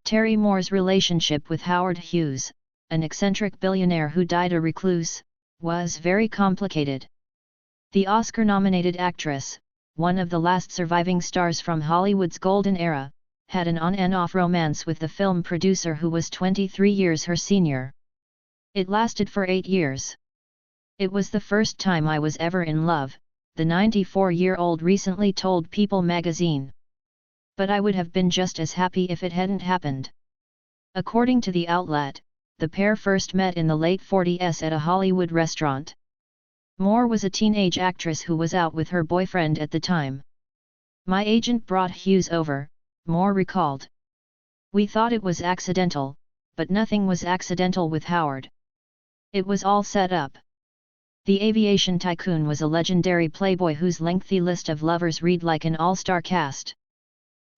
Terry Moore's relationship with Howard Hughes, an eccentric billionaire who died a recluse, was very complicated. The Oscar-nominated actress, one of the last surviving stars from Hollywood's golden era, had an on and off romance with the film producer who was 23 years her senior. It lasted for 8 years. "It was the first time I was ever in love," the 94-year-old recently told People magazine. "But I would have been just as happy if it hadn't happened." According to the outlet, the pair first met in the late 40s at a Hollywood restaurant. Moore was a teenage actress who was out with her boyfriend at the time. "My agent brought Hughes over," Moore recalled. "We thought it was accidental, but nothing was accidental with Howard. It was all set up." The aviation tycoon was a legendary playboy whose lengthy list of lovers read like an all-star cast.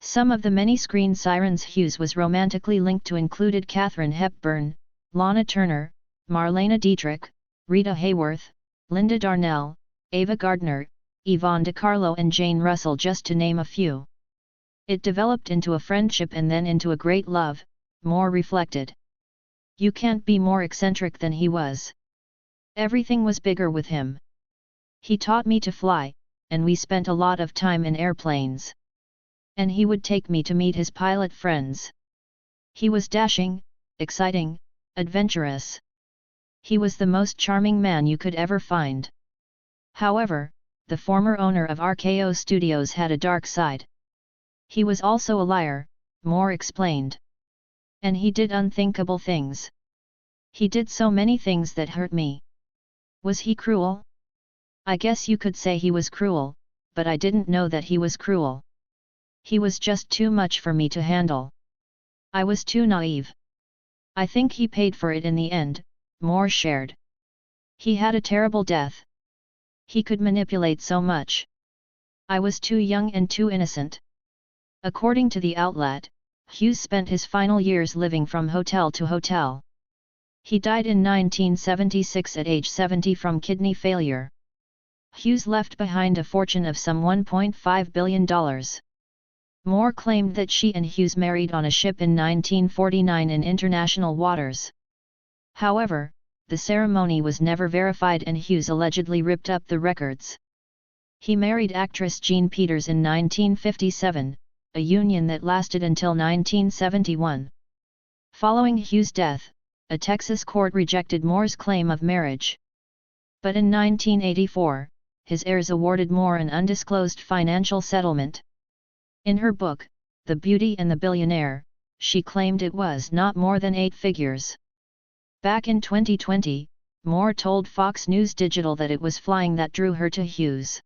Some of the many screen sirens Hughes was romantically linked to included Katharine Hepburn, Lana Turner, Marlena Dietrich, Rita Hayworth, Linda Darnell, Ava Gardner, Yvonne DiCarlo and Jane Russell, just to name a few. "It developed into a friendship and then into a great love," Moore reflected. "You can't be more eccentric than he was. Everything was bigger with him. He taught me to fly, and we spent a lot of time in airplanes. And he would take me to meet his pilot friends. He was dashing, exciting, adventurous. He was the most charming man you could ever find." However, the former owner of RKO Studios had a dark side. "He was also a liar," Moore explained. "And he did unthinkable things. He did so many things that hurt me." "Was he cruel?" "I guess you could say he was cruel, but I didn't know that he was cruel. He was just too much for me to handle. I was too naive. I think he paid for it in the end," Moore shared. "He had a terrible death. He could manipulate so much. I was too young and too innocent." According to the outlet, Hughes spent his final years living from hotel to hotel. He died in 1976 at age 70 from kidney failure. Hughes left behind a fortune of some $1.5 billion. Moore claimed that she and Hughes married on a ship in 1949 in international waters. However, the ceremony was never verified and Hughes allegedly ripped up the records. He married actress Jean Peters in 1957, a union that lasted until 1971. Following Hughes' death, a Texas court rejected Moore's claim of marriage. But in 1984, his heirs awarded Moore an undisclosed financial settlement. In her book, The Beauty and the Billionaire, she claimed it was not more than 8 figures. Back in 2020, Moore told Fox News Digital that it was flying that drew her to Hughes.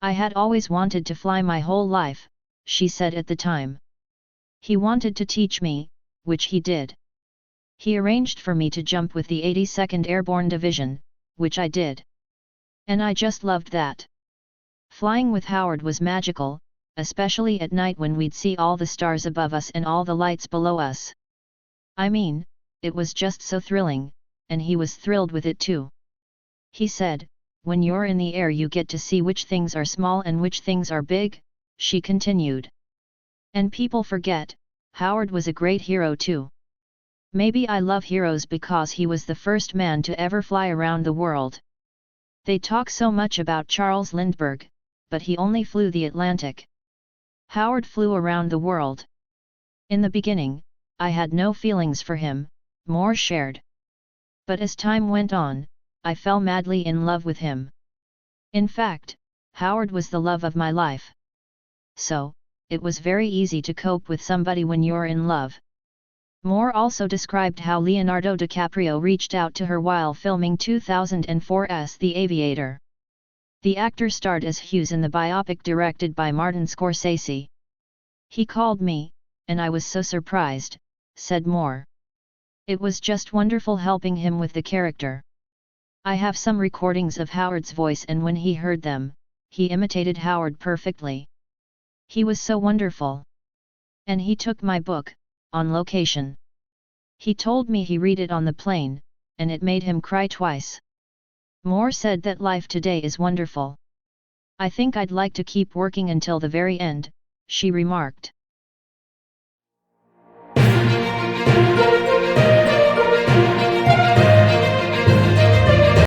"I had always wanted to fly my whole life," she said at the time. "He wanted to teach me, which he did. He arranged for me to jump with the 82nd Airborne Division, which I did. And I just loved that. Flying with Howard was magical, especially at night when we'd see all the stars above us and all the lights below us. I mean, it was just so thrilling, and he was thrilled with it too." He said, "When you're in the air you get to see which things are small and which things are big," she continued. "And people forget, Howard was a great hero too. Maybe I love heroes because he was the first man to ever fly around the world. They talk so much about Charles Lindbergh, but he only flew the Atlantic. Howard flew around the world. In the beginning, I had no feelings for him," Moore shared. "But as time went on, I fell madly in love with him. In fact, Howard was the love of my life. So, it was very easy to cope with somebody when you're in love." Moore also described how Leonardo DiCaprio reached out to her while filming 2004's The Aviator. The actor starred as Hughes in the biopic directed by Martin Scorsese. "He called me, and I was so surprised," said Moore. "It was just wonderful helping him with the character. I have some recordings of Howard's voice and when he heard them, he imitated Howard perfectly. He was so wonderful. And he took my book, on location. He told me he read it on the plane, and it made him cry twice." Moore said that life today is wonderful. "I think I'd like to keep working until the very end," she remarked.